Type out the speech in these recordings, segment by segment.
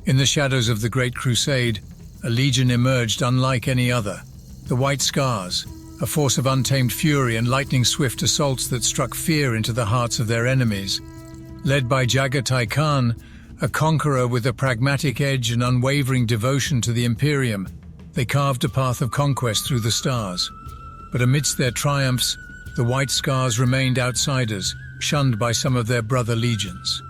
In the shadows of the Great Crusade, a legion emerged unlike any other, the White Scars, a force of untamed fury and lightning-swift assaults that struck fear into the hearts of their enemies. Led by Jagatai Khan, a conqueror with a pragmatic edge and unwavering devotion to the Imperium, they carved a path of conquest through the stars. But amidst their triumphs, the White Scars remained outsiders, shunned by some of their brother legions.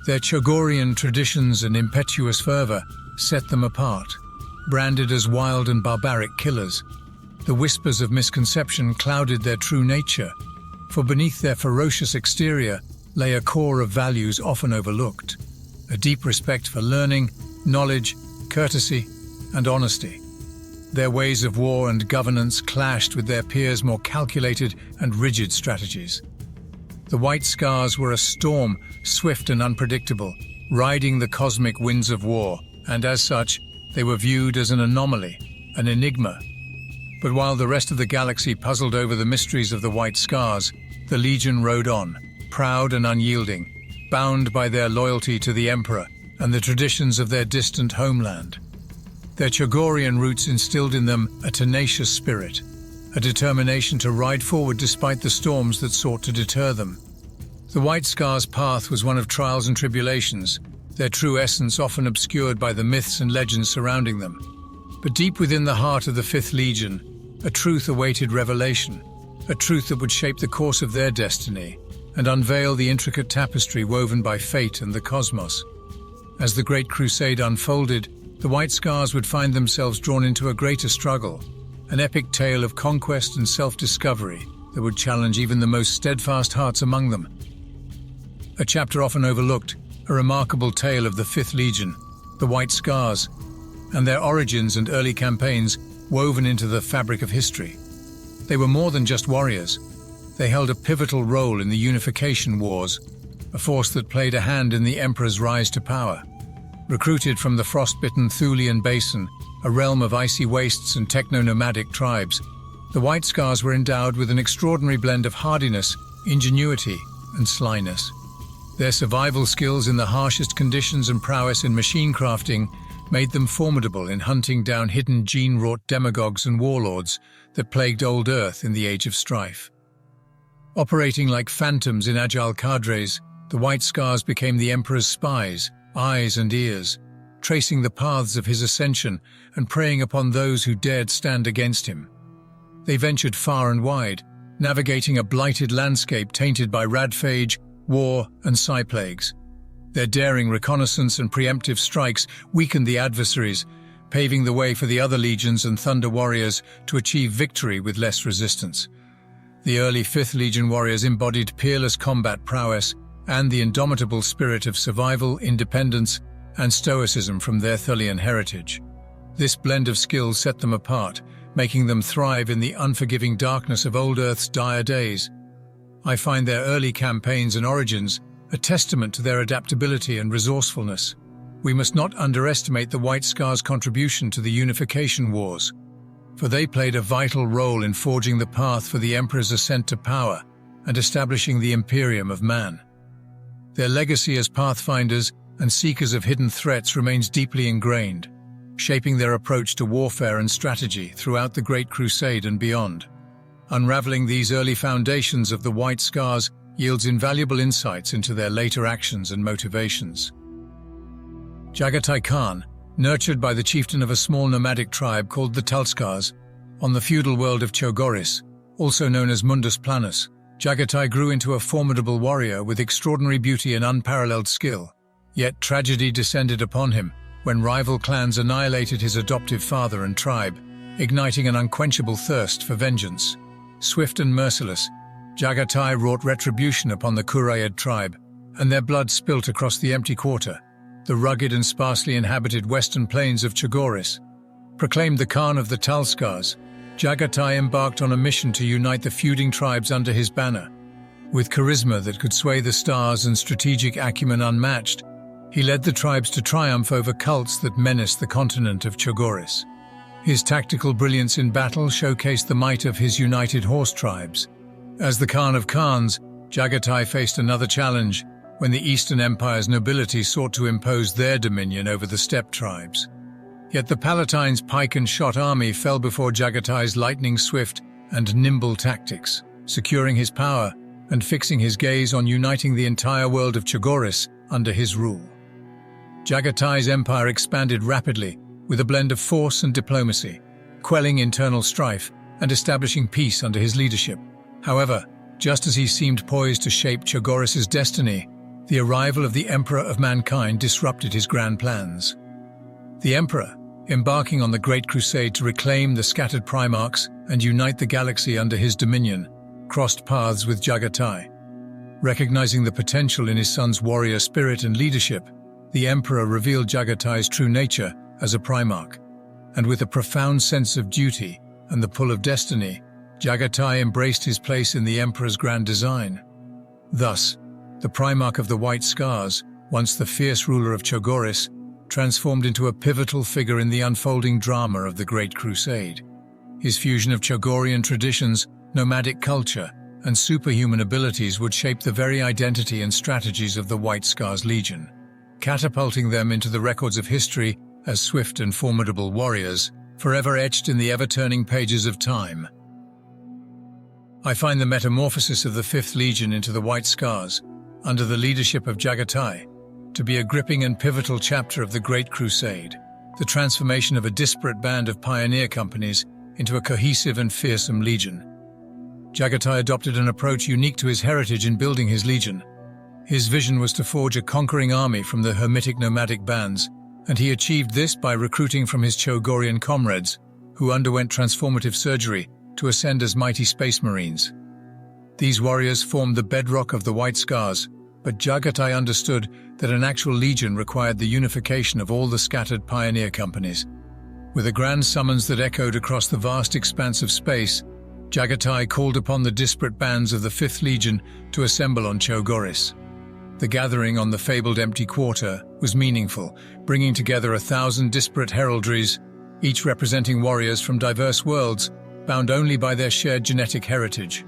Their Chogorian traditions and impetuous fervor set them apart. Branded as wild and barbaric killers, the whispers of misconception clouded their true nature, for beneath their ferocious exterior lay a core of values often overlooked, a deep respect for learning, knowledge, courtesy, and honesty. Their ways of war and governance clashed with their peers' more calculated and rigid strategies. The White Scars were a storm, swift and unpredictable, riding the cosmic winds of war, and as such, they were viewed as an anomaly, an enigma. But while the rest of the galaxy puzzled over the mysteries of the White Scars, the Legion rode on, proud and unyielding, bound by their loyalty to the Emperor and the traditions of their distant homeland. Their Chogorian roots instilled in them a tenacious spirit, a determination to ride forward despite the storms that sought to deter them. The White Scars' path was one of trials and tribulations, their true essence often obscured by the myths and legends surrounding them. But deep within the heart of the 5th Legion, a truth awaited revelation, a truth that would shape the course of their destiny and unveil the intricate tapestry woven by fate and the cosmos. As the Great Crusade unfolded, the White Scars would find themselves drawn into a greater struggle, an epic tale of conquest and self-discovery that would challenge even the most steadfast hearts among them. A chapter often overlooked, a remarkable tale of the 5th Legion, the White Scars, and their origins and early campaigns woven into the fabric of history. They were more than just warriors. They held a pivotal role in the Unification Wars, a force that played a hand in the Emperor's rise to power. Recruited from the frost-bitten Thulian Basin, a realm of icy wastes and techno-nomadic tribes, the White Scars were endowed with an extraordinary blend of hardiness, ingenuity, and slyness. Their survival skills in the harshest conditions and prowess in machine crafting made them formidable in hunting down hidden gene-wrought demagogues and warlords that plagued old Earth in the Age of Strife. Operating like phantoms in agile cadres, the White Scars became the Emperor's spies, eyes and ears, tracing the paths of his ascension and preying upon those who dared stand against him. They ventured far and wide, navigating a blighted landscape tainted by radphage, war and psi-plagues. Their daring reconnaissance and preemptive strikes weakened the adversaries, paving the way for the other legions and Thunder Warriors to achieve victory with less resistance. The early 5th Legion warriors embodied peerless combat prowess and the indomitable spirit of survival, independence, and stoicism from their Thulian heritage. This blend of skills set them apart, making them thrive in the unforgiving darkness of old Earth's dire days. I find their early campaigns and origins a testament to their adaptability and resourcefulness. We must not underestimate the White Scars' contribution to the Unification Wars, for they played a vital role in forging the path for the Emperor's ascent to power and establishing the Imperium of Man. Their legacy as pathfinders and seekers of hidden threats remains deeply ingrained, shaping their approach to warfare and strategy throughout the Great Crusade and beyond. Unraveling these early foundations of the White Scars yields invaluable insights into their later actions and motivations. Jagatai Khan, nurtured by the chieftain of a small nomadic tribe called the Talskars, on the feudal world of Chogoris, also known as Mundus Planus, Jagatai grew into a formidable warrior with extraordinary beauty and unparalleled skill. Yet tragedy descended upon him when rival clans annihilated his adoptive father and tribe, igniting an unquenchable thirst for vengeance. Swift and merciless, Jagatai wrought retribution upon the Kurayed tribe, and their blood spilt across the empty quarter, the rugged and sparsely inhabited western plains of Chogoris. Proclaimed the Khan of the Talskars, Jagatai embarked on a mission to unite the feuding tribes under his banner. With charisma that could sway the stars and strategic acumen unmatched, he led the tribes to triumph over cults that menaced the continent of Chogoris. His tactical brilliance in battle showcased the might of his united horse tribes. As the Khan of Khans, Jagatai faced another challenge, when the Eastern Empire's nobility sought to impose their dominion over the steppe tribes. Yet the Palatine's pike and shot army fell before Jagatai's lightning-swift and nimble tactics, securing his power and fixing his gaze on uniting the entire world of Chogoris under his rule. Jagatai's empire expanded rapidly with a blend of force and diplomacy, quelling internal strife and establishing peace under his leadership. However, just as he seemed poised to shape Chogoris's destiny, the arrival of the Emperor of Mankind disrupted his grand plans. The Emperor, embarking on the Great Crusade to reclaim the scattered Primarchs and unite the galaxy under his dominion, crossed paths with Jagatai. Recognizing the potential in his son's warrior spirit and leadership, the Emperor revealed Jagatai's true nature as a Primarch, and with a profound sense of duty and the pull of destiny, Jagatai embraced his place in the Emperor's grand design. Thus, the Primarch of the White Scars, once the fierce ruler of Chogoris, transformed into a pivotal figure in the unfolding drama of the Great Crusade. His fusion of Chogorian traditions, nomadic culture, and superhuman abilities would shape the very identity and strategies of the White Scars Legion, catapulting them into the records of history as swift and formidable warriors, forever etched in the ever-turning pages of time. I find the metamorphosis of the 5th Legion into the White Scars, under the leadership of Jagatai, to be a gripping and pivotal chapter of the Great Crusade, the transformation of a disparate band of pioneer companies into a cohesive and fearsome legion. Jagatai adopted an approach unique to his heritage in building his legion. His vision was to forge a conquering army from the hermitic nomadic bands, and he achieved this by recruiting from his Chogorian comrades, who underwent transformative surgery to ascend as mighty space marines. These warriors formed the bedrock of the White Scars, but Jagatai understood that an actual legion required the unification of all the scattered pioneer companies. With a grand summons that echoed across the vast expanse of space, Jagatai called upon the disparate bands of the 5th Legion to assemble on Chogoris. The gathering on the fabled Empty Quarter was meaningful, bringing together 1,000 disparate heraldries, each representing warriors from diverse worlds, bound only by their shared genetic heritage.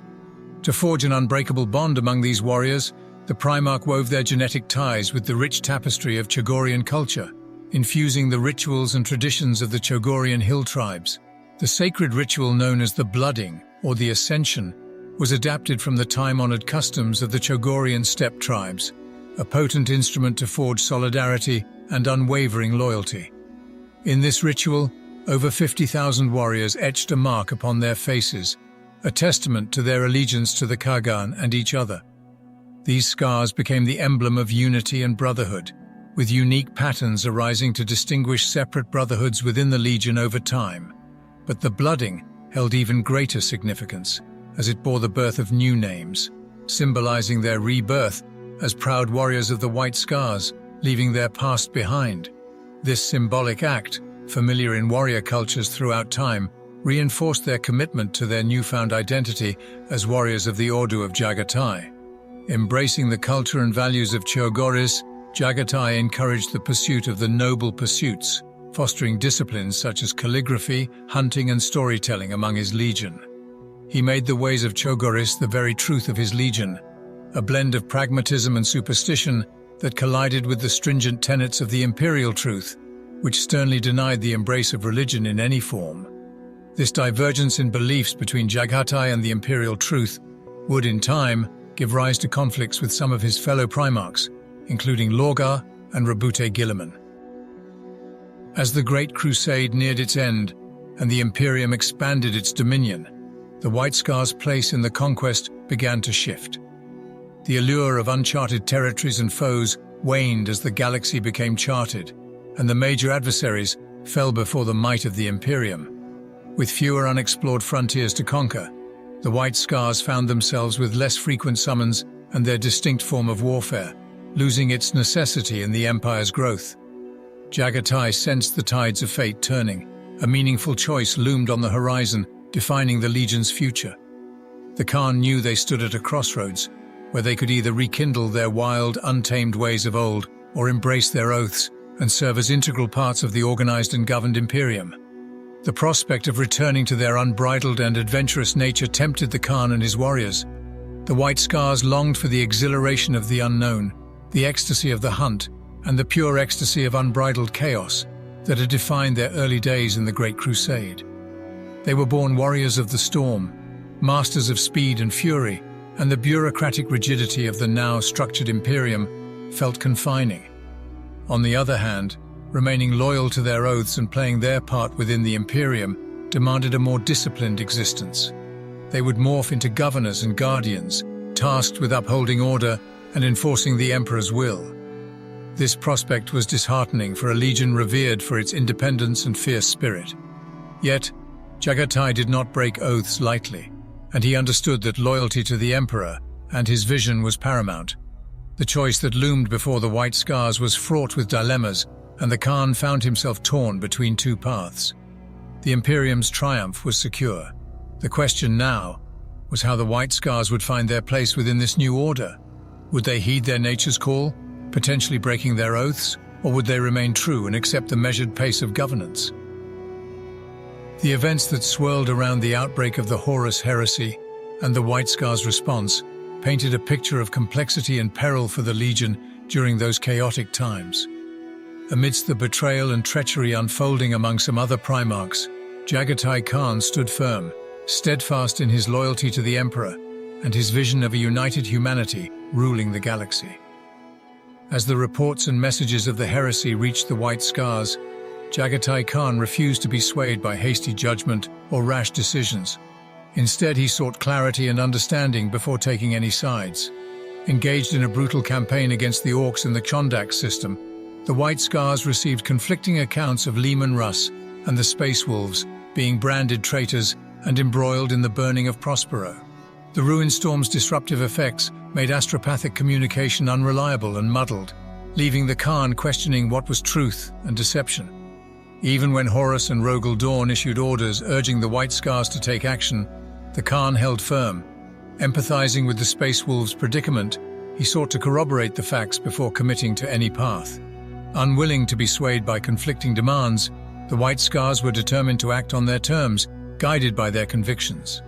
To forge an unbreakable bond among these warriors, the Primarch wove their genetic ties with the rich tapestry of Chogorian culture, infusing the rituals and traditions of the Chogorian hill tribes. The sacred ritual known as the Blooding, or the Ascension, was adapted from the time-honored customs of the Chogorian steppe tribes, a potent instrument to forge solidarity and unwavering loyalty. In this ritual, over 50,000 warriors etched a mark upon their faces, a testament to their allegiance to the Kagan and each other. These scars became the emblem of unity and brotherhood, with unique patterns arising to distinguish separate brotherhoods within the Legion over time. But the Blooding held even greater significance, as it bore the birth of new names, symbolizing their rebirth as proud warriors of the White Scars, leaving their past behind. This symbolic act, familiar in warrior cultures throughout time, reinforced their commitment to their newfound identity as warriors of the Ordo of Jagatai. Embracing the culture and values of Chogoris, Jagatai encouraged the pursuit of the noble pursuits, fostering disciplines such as calligraphy, hunting and storytelling among his legion. He made the ways of Chogoris the very truth of his legion, a blend of pragmatism and superstition that collided with the stringent tenets of the imperial truth, which sternly denied the embrace of religion in any form. This divergence in beliefs between Jagatai and the imperial truth would, in time, give rise to conflicts with some of his fellow Primarchs, including Lorgar and Rabute Gilliman. As the Great Crusade neared its end and the Imperium expanded its dominion, the White Scars' place in the conquest began to shift. The allure of uncharted territories and foes waned as the galaxy became charted, and the major adversaries fell before the might of the Imperium. With fewer unexplored frontiers to conquer, the White Scars found themselves with less frequent summons and their distinct form of warfare, losing its necessity in the Empire's growth. Jagatai sensed the tides of fate turning. A meaningful choice loomed on the horizon, defining the Legion's future. The Khan knew they stood at a crossroads, where they could either rekindle their wild, untamed ways of old, or embrace their oaths and serve as integral parts of the organized and governed Imperium. The prospect of returning to their unbridled and adventurous nature tempted the Khan and his warriors. The White Scars longed for the exhilaration of the unknown, the ecstasy of the hunt, and the pure ecstasy of unbridled chaos that had defined their early days in the Great Crusade. They were born warriors of the storm, masters of speed and fury, and the bureaucratic rigidity of the now structured Imperium felt confining. On the other hand, remaining loyal to their oaths and playing their part within the Imperium demanded a more disciplined existence. They would morph into governors and guardians, tasked with upholding order and enforcing the Emperor's will. This prospect was disheartening for a legion revered for its independence and fierce spirit. Yet, Jagatai did not break oaths lightly, and he understood that loyalty to the Emperor and his vision was paramount. The choice that loomed before the White Scars was fraught with dilemmas, and the Khan found himself torn between two paths. The Imperium's triumph was secure. The question now was how the White Scars would find their place within this new order. Would they heed their nature's call, potentially breaking their oaths, or would they remain true and accept the measured pace of governance? The events that swirled around the outbreak of the Horus heresy and the White Scars' response painted a picture of complexity and peril for the Legion during those chaotic times. Amidst the betrayal and treachery unfolding among some other Primarchs, Jagatai Khan stood firm, steadfast in his loyalty to the Emperor and his vision of a united humanity ruling the galaxy. As the reports and messages of the heresy reached the White Scars, Jagatai Khan refused to be swayed by hasty judgment or rash decisions. Instead, he sought clarity and understanding before taking any sides. Engaged in a brutal campaign against the Orcs in the Chondak system, the White Scars received conflicting accounts of Leman Russ and the Space Wolves being branded traitors and embroiled in the burning of Prospero. The Ruin Storm's disruptive effects made astropathic communication unreliable and muddled, leaving the Khan questioning what was truth and deception. Even when Horus and Rogel Dawn issued orders urging the White Scars to take action, the Khan held firm. Empathizing with the Space Wolves' predicament, he sought to corroborate the facts before committing to any path. Unwilling to be swayed by conflicting demands, the White Scars were determined to act on their terms, guided by their convictions.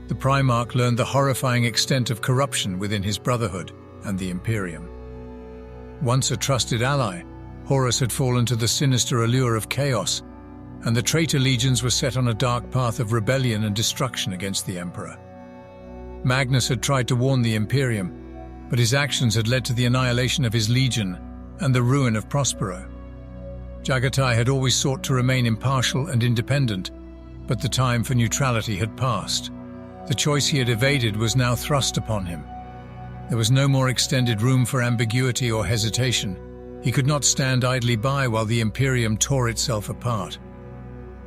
The Primarch learned the horrifying extent of corruption within his brotherhood and the Imperium. Once a trusted ally, Horus had fallen to the sinister allure of chaos, and the traitor legions were set on a dark path of rebellion and destruction against the Emperor. Magnus had tried to warn the Imperium, but his actions had led to the annihilation of his legion and the ruin of Prospero. Jagatai had always sought to remain impartial and independent, but the time for neutrality had passed. The choice he had evaded was now thrust upon him. There was no more extended room for ambiguity or hesitation. He could not stand idly by while the Imperium tore itself apart.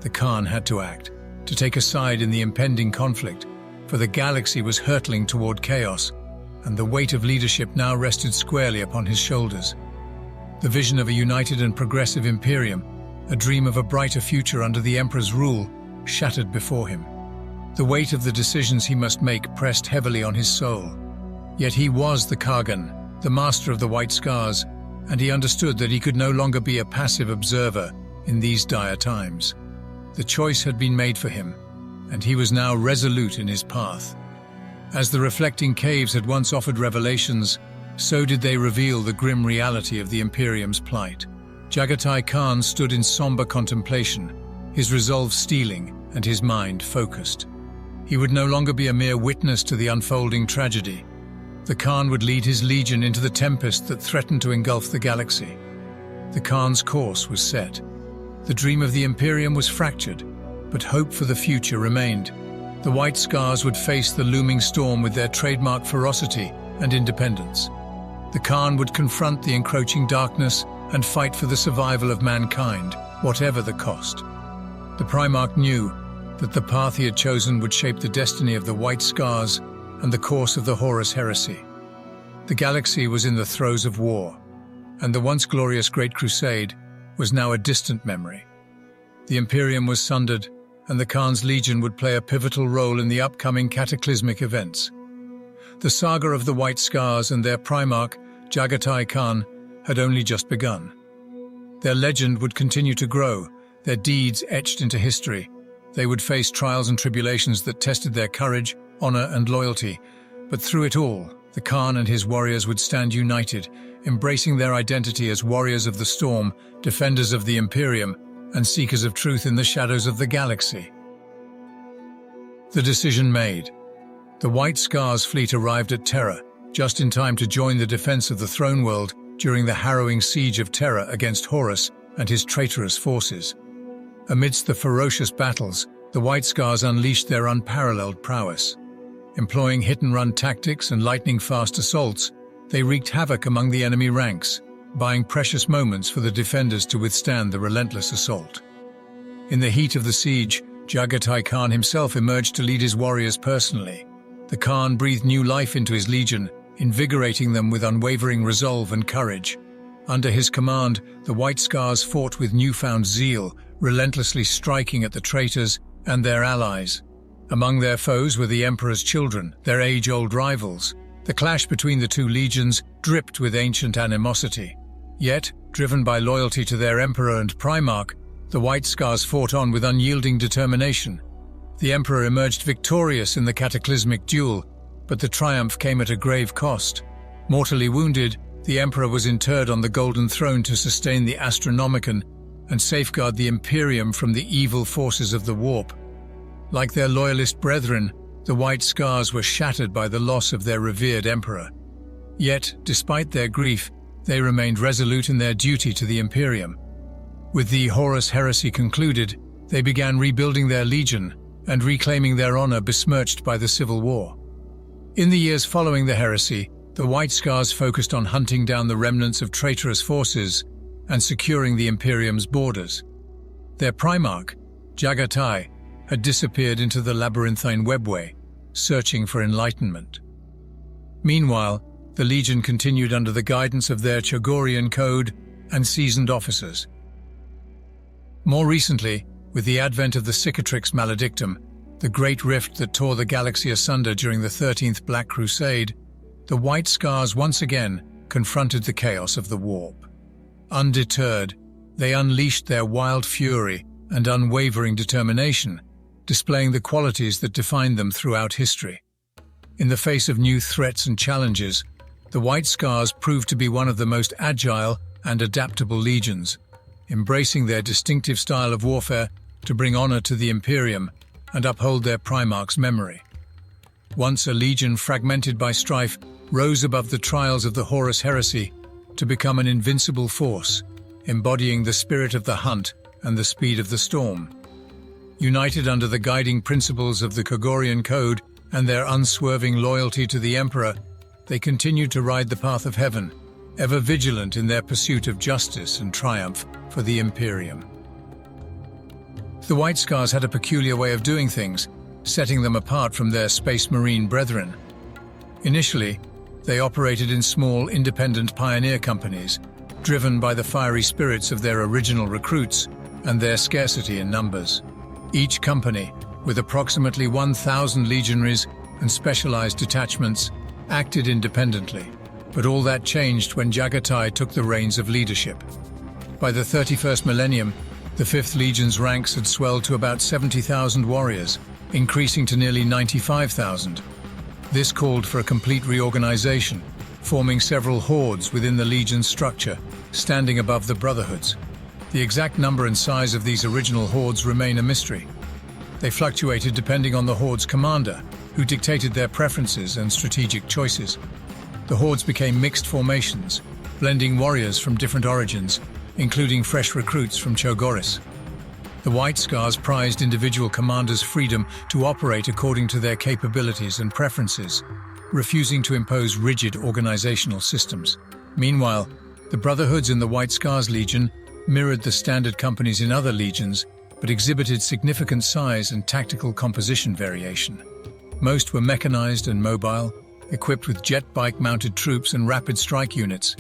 The Khan had to act, to take a side in the impending conflict, for the galaxy was hurtling toward chaos, and the weight of leadership now rested squarely upon his shoulders. The vision of a united and progressive Imperium, a dream of a brighter future under the Emperor's rule, shattered before him. The weight of the decisions he must make pressed heavily on his soul. Yet he was the Kagan, the master of the White Scars, and he understood that he could no longer be a passive observer in these dire times. The choice had been made for him, and he was now resolute in his path. As the reflecting caves had once offered revelations, so did they reveal the grim reality of the Imperium's plight. Jagatai Khan stood in somber contemplation, his resolve steeling and his mind focused. He would no longer be a mere witness to the unfolding tragedy. The Khan would lead his legion into the tempest that threatened to engulf the galaxy. The Khan's course was set. The dream of the Imperium was fractured, but hope for the future remained. The White Scars would face the looming storm with their trademark ferocity and independence. The Khan would confront the encroaching darkness and fight for the survival of mankind, whatever the cost. The Primarch knew that the path he had chosen would shape the destiny of the White Scars and the course of the Horus heresy. The galaxy was in the throes of war, and the once glorious Great Crusade was now a distant memory. The Imperium was sundered, and the Khan's legion would play a pivotal role in the upcoming cataclysmic events. The saga of the White Scars and their Primarch, Jagatai Khan, had only just begun. Their legend would continue to grow, their deeds etched into history. They would face trials and tribulations that tested their courage, honor, and loyalty, but through it all, the Khan and his warriors would stand united, embracing their identity as warriors of the storm, defenders of the Imperium, and seekers of truth in the shadows of the galaxy. The decision made. The White Scars fleet arrived at Terra, just in time to join the defense of the throne world during the harrowing siege of Terra against Horus and his traitorous forces. Amidst the ferocious battles, the White Scars unleashed their unparalleled prowess. Employing hit-and-run tactics and lightning-fast assaults, they wreaked havoc among the enemy ranks, buying precious moments for the defenders to withstand the relentless assault. In the heat of the siege, Jaghatai Khan himself emerged to lead his warriors personally. The Khan breathed new life into his legion, invigorating them with unwavering resolve and courage. Under his command, the White Scars fought with newfound zeal, relentlessly striking at the traitors and their allies. Among their foes were the Emperor's children, their age-old rivals. The clash between the two legions dripped with ancient animosity. Yet, driven by loyalty to their Emperor and Primarch, the White Scars fought on with unyielding determination. The Emperor emerged victorious in the cataclysmic duel, but the triumph came at a grave cost. Mortally wounded, the Emperor was interred on the Golden Throne to sustain the Astronomicon and safeguard the Imperium from the evil forces of the Warp. Like their loyalist brethren, the White Scars were shattered by the loss of their revered Emperor. Yet, despite their grief, they remained resolute in their duty to the Imperium. With the Horus heresy concluded, they began rebuilding their legion and reclaiming their honor besmirched by the civil war. In the years following the heresy, the White Scars focused on hunting down the remnants of traitorous forces and securing the Imperium's borders. Their Primarch, Jaghatai, had disappeared into the labyrinthine webway, searching for enlightenment. Meanwhile, the Legion continued under the guidance of their Chogorian code and seasoned officers. More recently, with the advent of the Cicatrix Maledictum, the great rift that tore the galaxy asunder during the 13th Black Crusade, the White Scars once again confronted the chaos of the Warp. Undeterred, they unleashed their wild fury and unwavering determination, displaying the qualities that defined them throughout history. In the face of new threats and challenges, the White Scars proved to be one of the most agile and adaptable legions, embracing their distinctive style of warfare to bring honor to the Imperium and uphold their Primarch's memory. Once a legion fragmented by strife rose above the trials of the Horus heresy to become an invincible force, embodying the spirit of the hunt and the speed of the storm. United under the guiding principles of the Chogorian Code and their unswerving loyalty to the Emperor, they continued to ride the path of heaven, ever vigilant in their pursuit of justice and triumph for the Imperium. The White Scars had a peculiar way of doing things, setting them apart from their Space Marine brethren. Initially, they operated in small, independent pioneer companies, driven by the fiery spirits of their original recruits and their scarcity in numbers. Each company, with approximately 1,000 legionaries and specialized detachments, acted independently, but all that changed when Jaghatai took the reins of leadership. By the 31st millennium, the 5th Legion's ranks had swelled to about 70,000 warriors, increasing to nearly 95,000. This called for a complete reorganization, forming several hordes within the Legion's structure, standing above the Brotherhoods. The exact number and size of these original hordes remain a mystery. They fluctuated depending on the horde's commander, who dictated their preferences and strategic choices. The hordes became mixed formations, blending warriors from different origins, including fresh recruits from Chogoris. The White Scars prized individual commanders' freedom to operate according to their capabilities and preferences, refusing to impose rigid organizational systems. Meanwhile, the Brotherhoods in the White Scars Legion mirrored the standard companies in other legions, but exhibited significant size and tactical composition variation. Most were mechanized and mobile, equipped with jet bike-mounted troops and rapid strike units.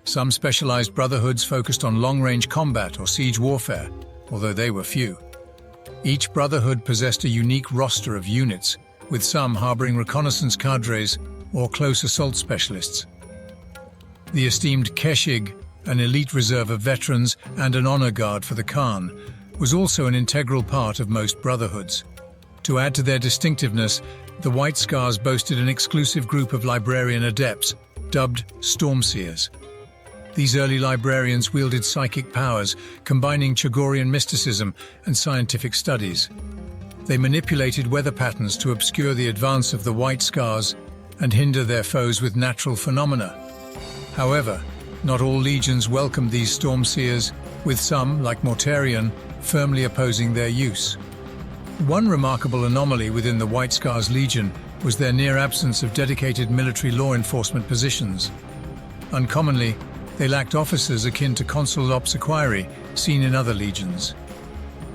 Some specialized Brotherhoods focused on long-range combat or siege warfare, although they were few. Each Brotherhood possessed a unique roster of units, with some harboring reconnaissance cadres or close assault specialists. The esteemed Keshig, an elite reserve of veterans and an honor guard for the Khan, was also an integral part of most Brotherhoods. To add to their distinctiveness, the White Scars boasted an exclusive group of librarian adepts, dubbed Stormseers. These early librarians wielded psychic powers, combining Chagorian mysticism and scientific studies. They manipulated weather patterns to obscure the advance of the White Scars and hinder their foes with natural phenomena. However, not all legions welcomed these storm seers, with some, like Mortarion, firmly opposing their use. One remarkable anomaly within the White Scars Legion was their near absence of dedicated military law enforcement positions. Uncommonly, they lacked officers akin to consular obsequiarii seen in other legions.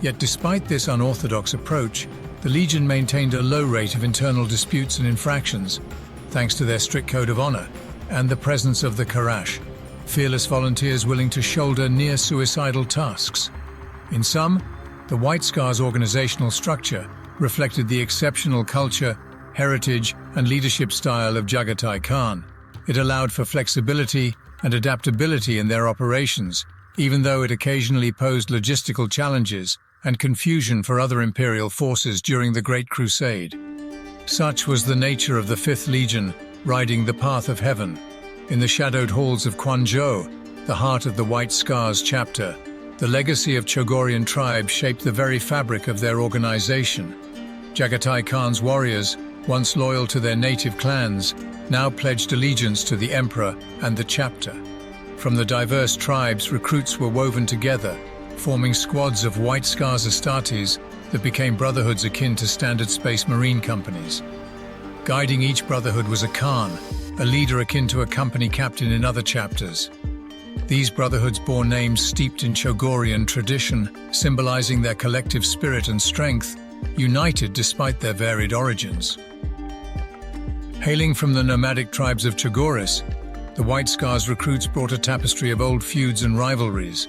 Yet despite this unorthodox approach, the Legion maintained a low rate of internal disputes and infractions, thanks to their strict code of honor and the presence of the Karash, fearless volunteers willing to shoulder near-suicidal tasks. In sum, the White Scars organizational structure reflected the exceptional culture, heritage, and leadership style of Jagatai Khan. It allowed for flexibility and adaptability in their operations, even though it occasionally posed logistical challenges and confusion for other Imperial forces during the Great Crusade. Such was the nature of the 5th Legion, riding the path of heaven. In the shadowed halls of Quanzhou, the heart of the White Scars chapter, the legacy of Chagorian tribes shaped the very fabric of their organization. Jagatai Khan's warriors, once loyal to their native clans, now pledged allegiance to the Emperor and the chapter. From the diverse tribes, recruits were woven together, forming squads of White Scars Astartes that became brotherhoods akin to standard space marine companies. Guiding each brotherhood was a Khan, a leader akin to a company captain in other chapters. These brotherhoods bore names steeped in Chagorian tradition, symbolizing their collective spirit and strength, united despite their varied origins. Hailing from the nomadic tribes of Chagoris, the White Scars recruits brought a tapestry of old feuds and rivalries.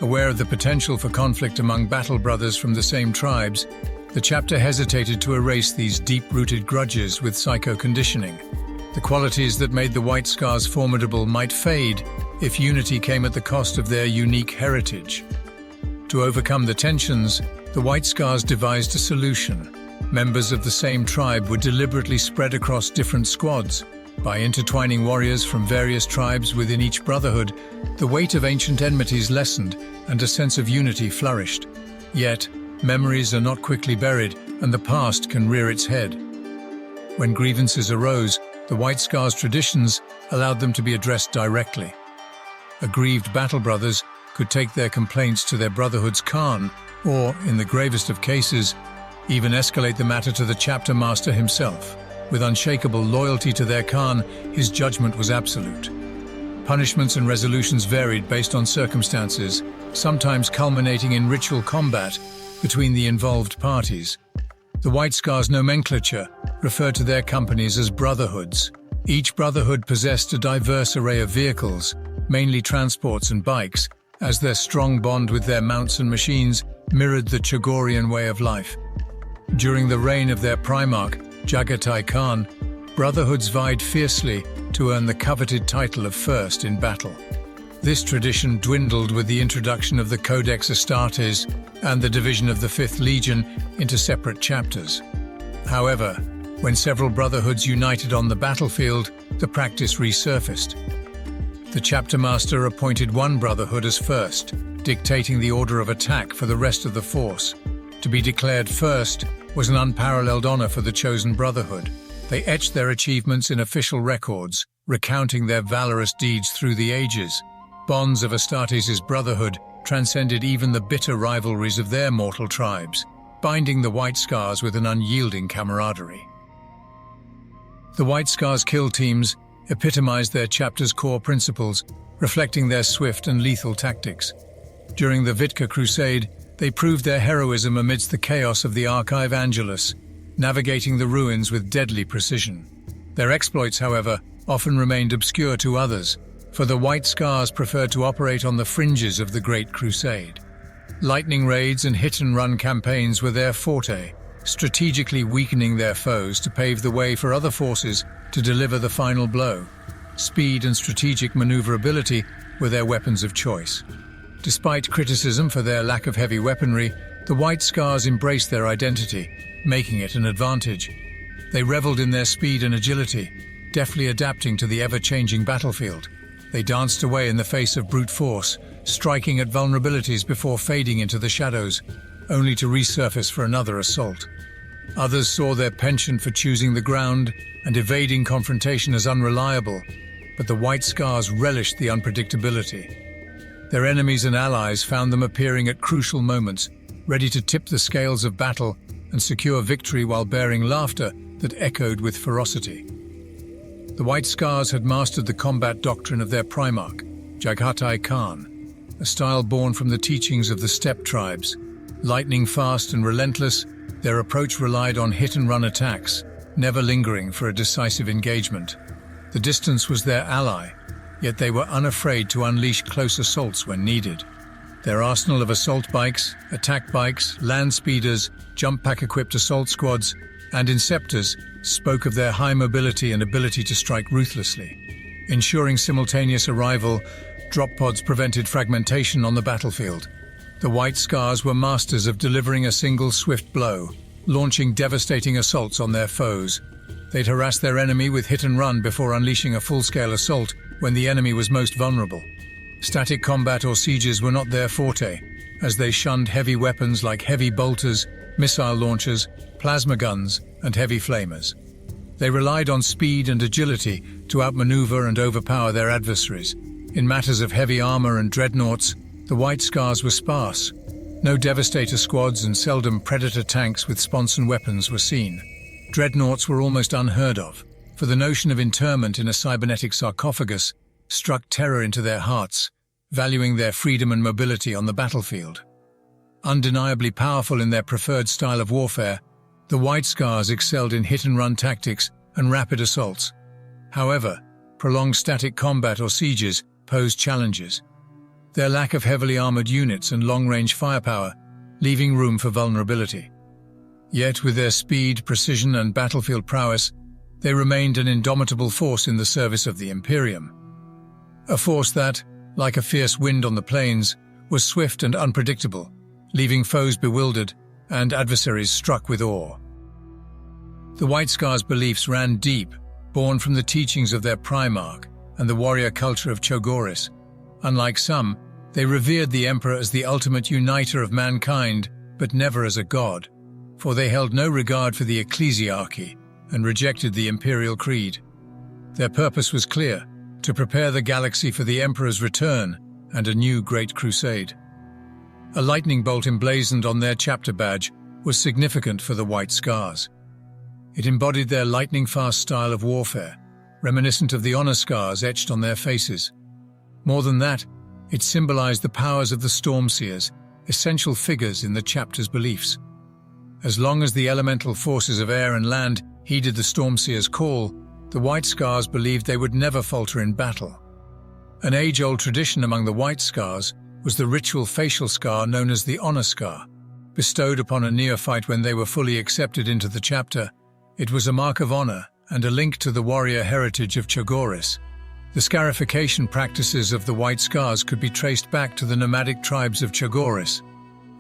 Aware of the potential for conflict among battle brothers from the same tribes, the chapter hesitated to erase these deep-rooted grudges with psycho-conditioning. The qualities that made the White Scars formidable might fade if unity came at the cost of their unique heritage. To overcome the tensions, the White Scars devised a solution. Members of the same tribe were deliberately spread across different squads. By intertwining warriors from various tribes within each brotherhood, the weight of ancient enmities lessened and a sense of unity flourished. Yet, memories are not quickly buried, and the past can rear its head. When grievances arose, the White Scars traditions allowed them to be addressed directly. Aggrieved battle brothers could take their complaints to their brotherhood's Khan, or, in the gravest of cases, even escalate the matter to the chapter master himself. With unshakable loyalty to their Khan, his judgment was absolute. Punishments and resolutions varied based on circumstances, sometimes culminating in ritual combat between the involved parties. The White Scars nomenclature referred to their companies as brotherhoods. Each brotherhood possessed a diverse array of vehicles, mainly transports and bikes, as their strong bond with their mounts and machines mirrored the Chagorian way of life. During the reign of their Primarch, Jagatai Khan, brotherhoods vied fiercely to earn the coveted title of first in battle. This tradition dwindled with the introduction of the Codex Astartes and the division of the 5th Legion into separate chapters. However, when several brotherhoods united on the battlefield, the practice resurfaced. The chapter master appointed one brotherhood as first, dictating the order of attack for the rest of the force. To be declared first was an unparalleled honor for the chosen brotherhood. They etched their achievements in official records, recounting their valorous deeds through the ages. Bonds of Astartes' brotherhood transcended even the bitter rivalries of their mortal tribes, binding the White Scars with an unyielding camaraderie. The White Scars kill teams epitomized their chapter's core principles, reflecting their swift and lethal tactics. During the Vitka Crusade, they proved their heroism amidst the chaos of the Archive Angelus, navigating the ruins with deadly precision. Their exploits, however, often remained obscure to others, for the White Scars preferred to operate on the fringes of the Great Crusade. Lightning raids and hit-and-run campaigns were their forte, strategically weakening their foes to pave the way for other forces to deliver the final blow. Speed and strategic maneuverability were their weapons of choice. Despite criticism for their lack of heavy weaponry, the White Scars embraced their identity, making it an advantage. They reveled in their speed and agility, deftly adapting to the ever-changing battlefield. They danced away in the face of brute force, striking at vulnerabilities before fading into the shadows, only to resurface for another assault. Others saw their penchant for choosing the ground and evading confrontation as unreliable, but the White Scars relished the unpredictability. Their enemies and allies found them appearing at crucial moments, ready to tip the scales of battle and secure victory while bearing laughter that echoed with ferocity. The White Scars had mastered the combat doctrine of their primarch, Jaghatai Khan, a style born from the teachings of the steppe tribes. Lightning fast and relentless, their approach relied on hit-and-run attacks, never lingering for a decisive engagement. The distance was their ally, yet they were unafraid to unleash close assaults when needed. Their arsenal of assault bikes, attack bikes, land speeders, jump pack-equipped assault squads, and inceptors spoke of their high mobility and ability to strike ruthlessly. Ensuring simultaneous arrival, drop pods prevented fragmentation on the battlefield. The White Scars were masters of delivering a single swift blow, launching devastating assaults on their foes. They'd harass their enemy with hit and run before unleashing a full-scale assault when the enemy was most vulnerable. Static combat or sieges were not their forte, as they shunned heavy weapons like heavy bolters, missile launchers, plasma guns, and heavy flamers. They relied on speed and agility to outmaneuver and overpower their adversaries. In matters of heavy armor and dreadnoughts, the White Scars were sparse. No Devastator squads and seldom Predator tanks with sponson weapons were seen. Dreadnoughts were almost unheard of, for the notion of interment in a cybernetic sarcophagus struck terror into their hearts, valuing their freedom and mobility on the battlefield. Undeniably powerful in their preferred style of warfare, the White Scars excelled in hit-and-run tactics and rapid assaults. However, prolonged static combat or sieges posed challenges. Their lack of heavily armored units and long-range firepower, leaving room for vulnerability. Yet with their speed, precision, and battlefield prowess, they remained an indomitable force in the service of the Imperium. A force that, like a fierce wind on the plains, was swift and unpredictable, leaving foes bewildered and adversaries struck with awe. The White Scars' beliefs ran deep, born from the teachings of their primarch and the warrior culture of Chogoris. Unlike some, they revered the Emperor as the ultimate uniter of mankind, but never as a god, for they held no regard for the ecclesiarchy and rejected the imperial creed. Their purpose was clear: to prepare the galaxy for the Emperor's return and a new Great Crusade. A lightning bolt emblazoned on their chapter badge was significant for the White Scars. It embodied their lightning-fast style of warfare, reminiscent of the honor scars etched on their faces. More than that, it symbolized the powers of the Stormseers, essential figures in the chapter's beliefs. As long as the elemental forces of air and land heeded the Stormseers' call, the White Scars believed they would never falter in battle. An age-old tradition among the White Scars was the ritual facial scar known as the honor scar. Bestowed upon a neophyte when they were fully accepted into the chapter, it was a mark of honor and a link to the warrior heritage of Chogoris. The scarification practices of the White Scars could be traced back to the nomadic tribes of Chogoris.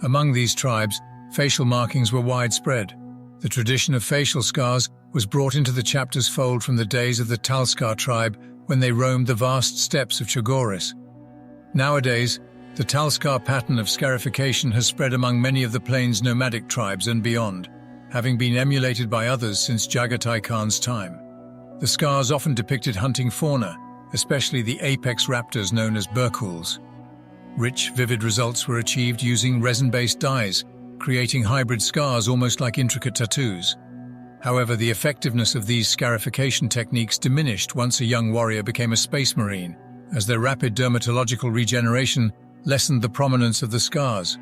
Among these tribes, facial markings were widespread. The tradition of facial scars was brought into the chapter's fold from the days of the Talskar tribe when they roamed the vast steppes of Chogoris. Nowadays, the Talskar pattern of scarification has spread among many of the plains' nomadic tribes and beyond, having been emulated by others since Jagatai Khan's time. The scars often depicted hunting fauna, especially the apex raptors known as burkuls. Rich, vivid results were achieved using resin-based dyes, creating hybrid scars almost like intricate tattoos. However, the effectiveness of these scarification techniques diminished once a young warrior became a space marine, as their rapid dermatological regeneration lessened the prominence of the scars.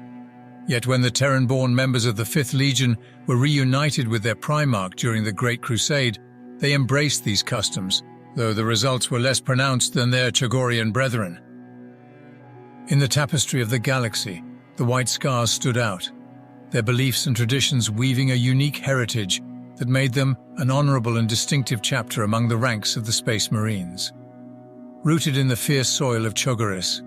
Yet when the Terran-born members of the 5th Legion were reunited with their primarch during the Great Crusade, they embraced these customs, though the results were less pronounced than their Chogorian brethren. In the tapestry of the galaxy, the White Scars stood out, their beliefs and traditions weaving a unique heritage that made them an honorable and distinctive chapter among the ranks of the Space Marines. Rooted in the fierce soil of Chogoris,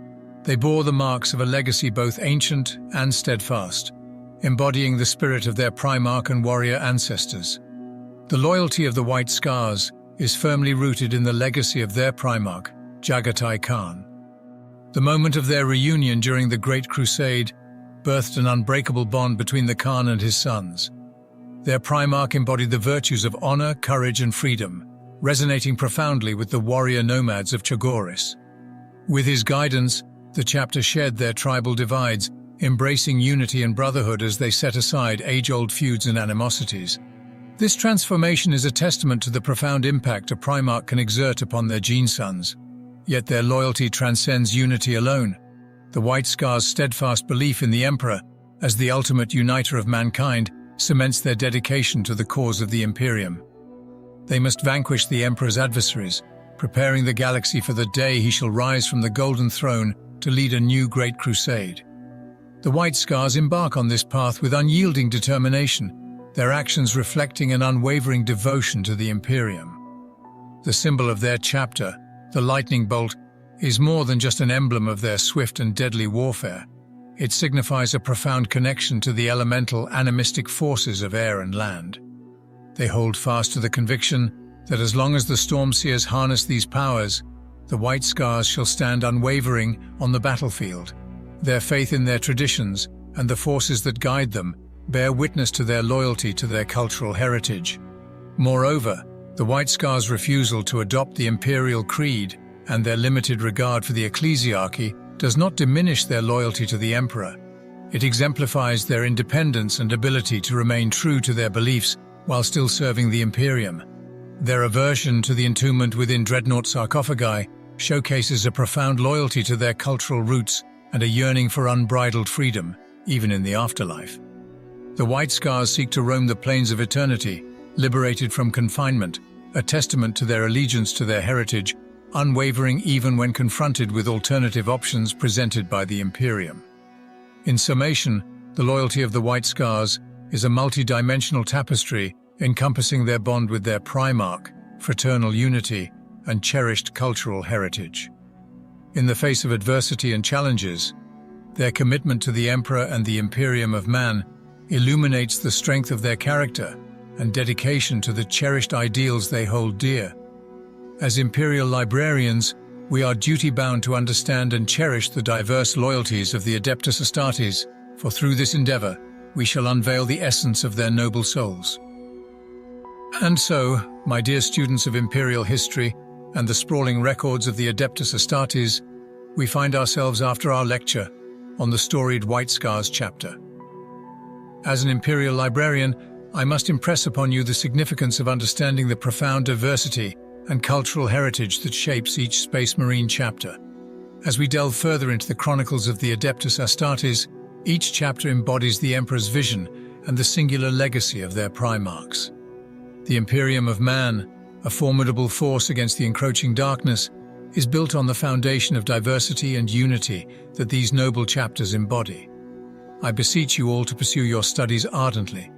they bore the marks of a legacy both ancient and steadfast, embodying the spirit of their primarch and warrior ancestors. The loyalty of the White Scars is firmly rooted in the legacy of their primarch, Jagatai Khan. The moment of their reunion during the Great Crusade birthed an unbreakable bond between the Khan and his sons. Their Primarch embodied the virtues of honor, courage, and freedom, resonating profoundly with the warrior nomads of Chagoris. With his guidance, the chapter shed their tribal divides, embracing unity and brotherhood as they set aside age-old feuds and animosities. This transformation is a testament to the profound impact a Primarch can exert upon their gene sons. Yet their loyalty transcends unity alone. The White Scar's steadfast belief in the Emperor, as the ultimate uniter of mankind, cements their dedication to the cause of the Imperium. They must vanquish the Emperor's adversaries, preparing the galaxy for the day he shall rise from the Golden Throne to lead a new great crusade. The White Scars embark on this path with unyielding determination, their actions reflecting an unwavering devotion to the Imperium. The symbol of their chapter, the lightning bolt, is more than just an emblem of their swift and deadly warfare. It signifies a profound connection to the elemental animistic forces of air and land. They hold fast to the conviction that as long as the Stormseers harness these powers, the White Scars shall stand unwavering on the battlefield. Their faith in their traditions and the forces that guide them bear witness to their loyalty to their cultural heritage. Moreover, the White Scars' refusal to adopt the imperial creed and their limited regard for the ecclesiarchy does not diminish their loyalty to the Emperor. It exemplifies their independence and ability to remain true to their beliefs while still serving the Imperium. Their aversion to the entombment within dreadnought sarcophagi showcases a profound loyalty to their cultural roots and a yearning for unbridled freedom, even in the afterlife. The White Scars seek to roam the plains of eternity, liberated from confinement, a testament to their allegiance to their heritage, unwavering even when confronted with alternative options presented by the Imperium. In summation, the loyalty of the White Scars is a multi-dimensional tapestry encompassing their bond with their Primarch, fraternal unity, and cherished cultural heritage. In the face of adversity and challenges, their commitment to the Emperor and the Imperium of Man illuminates the strength of their character and dedication to the cherished ideals they hold dear. As Imperial librarians, we are duty-bound to understand and cherish the diverse loyalties of the Adeptus Astartes, for through this endeavor, we shall unveil the essence of their noble souls. And so, my dear students of Imperial history and the sprawling records of the Adeptus Astartes, we find ourselves after our lecture on the storied White Scars chapter. As an Imperial librarian, I must impress upon you the significance of understanding the profound diversity and cultural heritage that shapes each Space Marine chapter. As we delve further into the chronicles of the Adeptus Astartes, each chapter embodies the Emperor's vision and the singular legacy of their Primarchs. The Imperium of Man, a formidable force against the encroaching darkness, is built on the foundation of diversity and unity that these noble chapters embody. I beseech you all to pursue your studies ardently,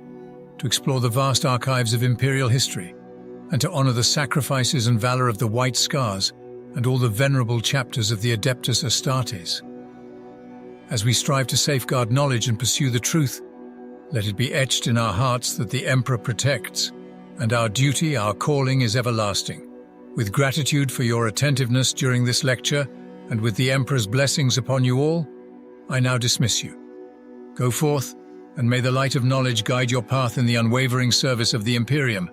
to explore the vast archives of Imperial history, and to honor the sacrifices and valor of the White Scars and all the venerable chapters of the Adeptus Astartes. As we strive to safeguard knowledge and pursue the truth, let it be etched in our hearts that the Emperor protects, and our duty, our calling is everlasting. With gratitude for your attentiveness during this lecture, and with the Emperor's blessings upon you all, I now dismiss you. Go forth, and may the light of knowledge guide your path in the unwavering service of the Imperium.